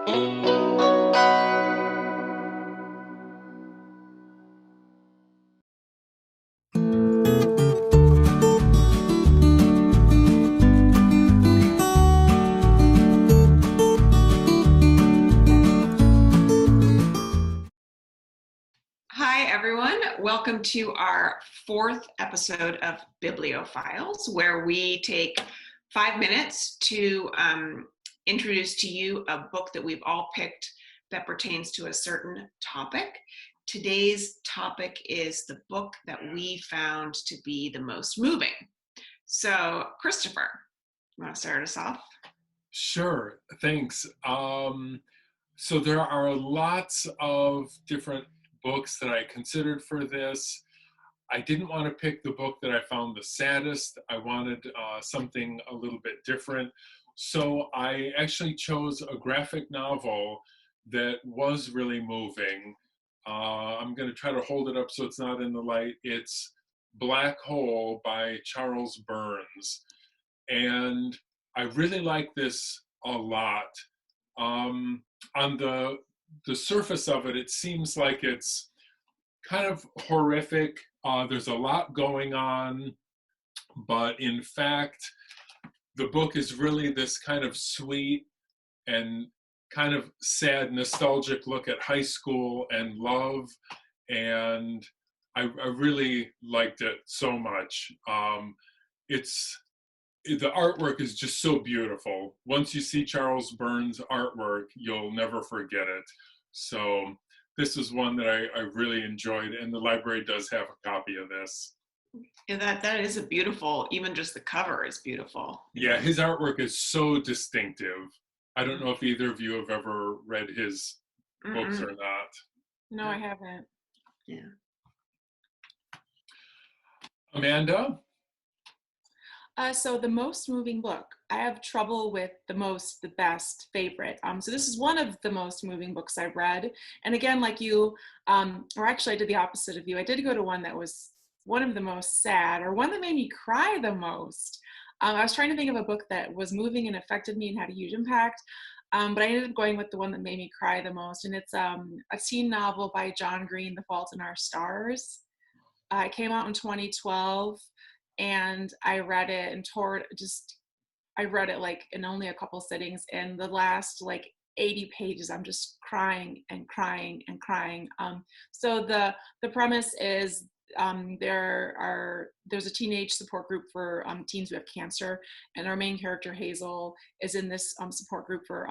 Hi, everyone. Welcome to our fourth episode of Biblio Files, where we take 5 minutes to introduce to you a book that we've all picked that pertains to a certain topic. Today's topic is the book that we found to be the most moving. So, Christopher, you want to start us off? Sure, thanks. So there are lots of different books that I considered for this. I didn't want to pick the book that I found the saddest. I wanted something a little bit different. So I actually chose a graphic novel that was really moving. I'm going to try to hold it up so it's not in the light. It's Black Hole by Charles Burns. And I really like this a lot. On the surface of it, it seems like it's kind of horrific. There's a lot going on, but in fact, the book is really this kind of sweet and kind of sad, nostalgic look at high school and love. And I really liked it so much. The artwork is just so beautiful. Once you see Charles Burns' artwork, you'll never forget it. So this is one that I really enjoyed, and the library does have a copy of this. Yeah, that is a beautiful, even just the cover is beautiful. Yeah, his artwork is so distinctive. I don't know if either of you have ever read his books or not. No, I haven't. Yeah. Amanda? So the most moving book, I have trouble with the most, the best, favorite. So this is one of the most moving books I've read. And again, like you, or actually I did the opposite of you. I did go to one that was one of the most sad, or one that made me cry the most. I was trying to think of a book that was moving and affected me and had a huge impact. But I ended up going with the one that made me cry the most. And it's a teen novel by John Green, The Fault in Our Stars. It came out in 2012. And I read it and I read it like in only a couple sittings, and the last like 80 pages I'm just crying and crying and crying. So the premise is there's a teenage support group for teens who have cancer, and our main character Hazel is in this support group for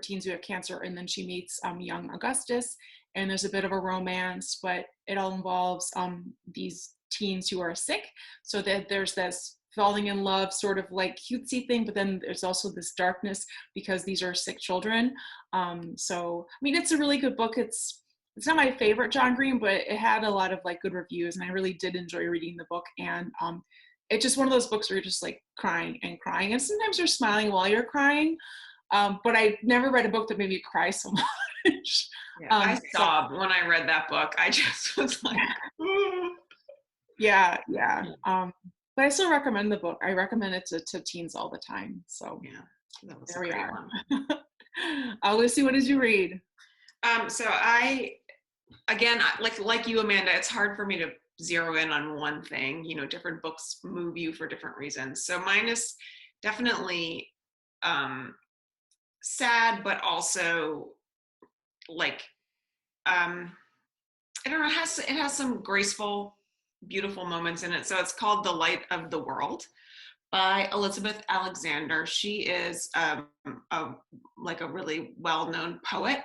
teens who have cancer, and then she meets young Augustus, and there's a bit of a romance, but it all involves these teens who are sick, so that there's this falling in love sort of like cutesy thing, but then there's also this darkness because these are sick children. So I mean, it's a really good book. It's not my favorite John Green, but it had a lot of like good reviews, and I really did enjoy reading the book. And it's just one of those books where you're just like crying and crying, and sometimes you're smiling while you're crying. But I never read a book that made me cry so much. Yeah, I sobbed when I read that book. I just was like, Yeah. But I still recommend the book. I recommend it to teens all the time. So yeah, that was there we are. one. Lucy, what did you read? So I, again, like you, Amanda, it's hard for me to zero in on one thing. You know, different books move you for different reasons. So mine is definitely sad, but also like, I don't know, it has some graceful, beautiful moments in it. So it's called The Light of the World by Elizabeth Alexander. She is like a really well-known poet.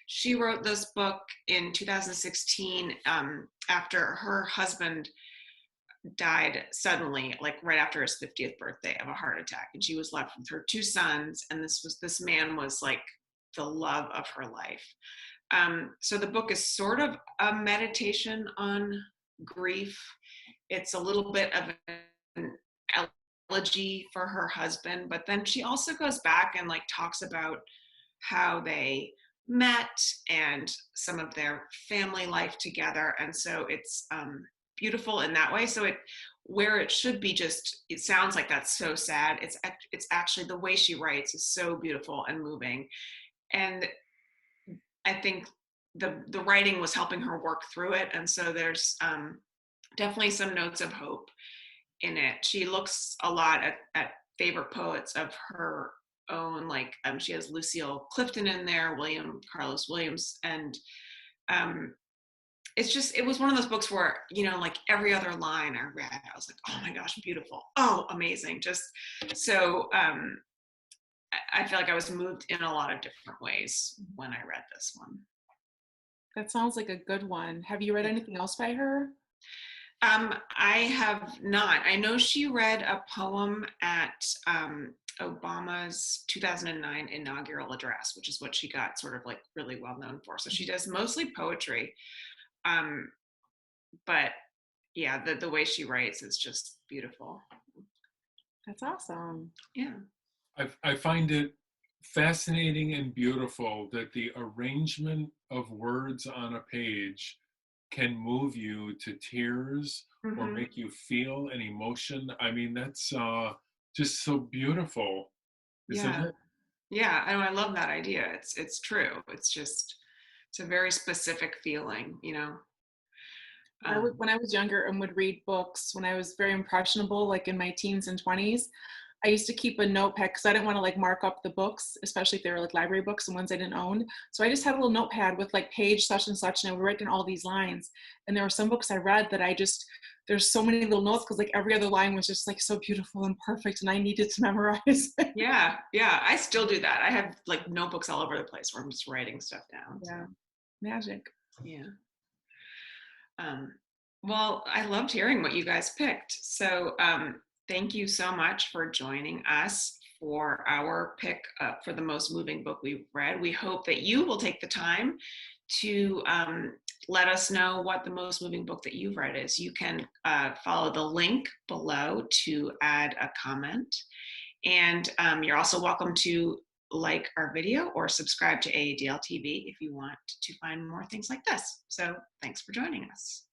She wrote this book in 2016 after her husband died suddenly, like right after his 50th birthday, of a heart attack, and she was left with her 2 sons, and this man was like the love of her life. So the book is sort of a meditation on grief. It's a little bit of an elegy for her husband, but then she also goes back and like talks about how they met and some of their family life together. And so it's beautiful in that way. So where it should be just, it sounds like that's so sad. It's actually, the way she writes is so beautiful and moving. and I think the writing was helping her work through it, and so there's definitely some notes of hope in it. She looks a lot at favorite poets of her own, like she has Lucille Clifton in there, William Carlos Williams, and um, it was one of those books where, like every other line I read, I was like, oh my gosh, beautiful, oh amazing, just so I feel like I was moved in a lot of different ways when I read this one. That sounds like a good one. Have you read anything else by her? I have not. I know she read a poem at Obama's 2009 inaugural address, which is what she got sort of like really well known for. So she does mostly poetry. But yeah, the way she writes is just beautiful. That's awesome. Yeah. I find it fascinating and beautiful that the arrangement of words on a page can move you to tears or make you feel an emotion. I mean, that's just so beautiful, isn't Yeah. it? Yeah, I love that idea. It's true. It's a very specific feeling, When I was younger and would read books, when I was very impressionable, like in my teens and 20s, I used to keep a notepad because I didn't want to like mark up the books, especially if they were like library books and ones I didn't own. So I just had a little notepad with like page such and such, and I would write down all these lines. And there were some books I read that there's so many little notes because like every other line was just like so beautiful and perfect, and I needed to memorize. Yeah, I still do that. I have like notebooks all over the place where I'm just writing stuff down. Yeah, magic. Yeah. Well, I loved hearing what you guys picked. So thank you so much for joining us for our pick for the most moving book we've read. We hope that you will take the time to let us know what the most moving book that you've read is. You can follow the link below to add a comment. And you're also welcome to like our video or subscribe to AADL TV if you want to find more things like this. So thanks for joining us.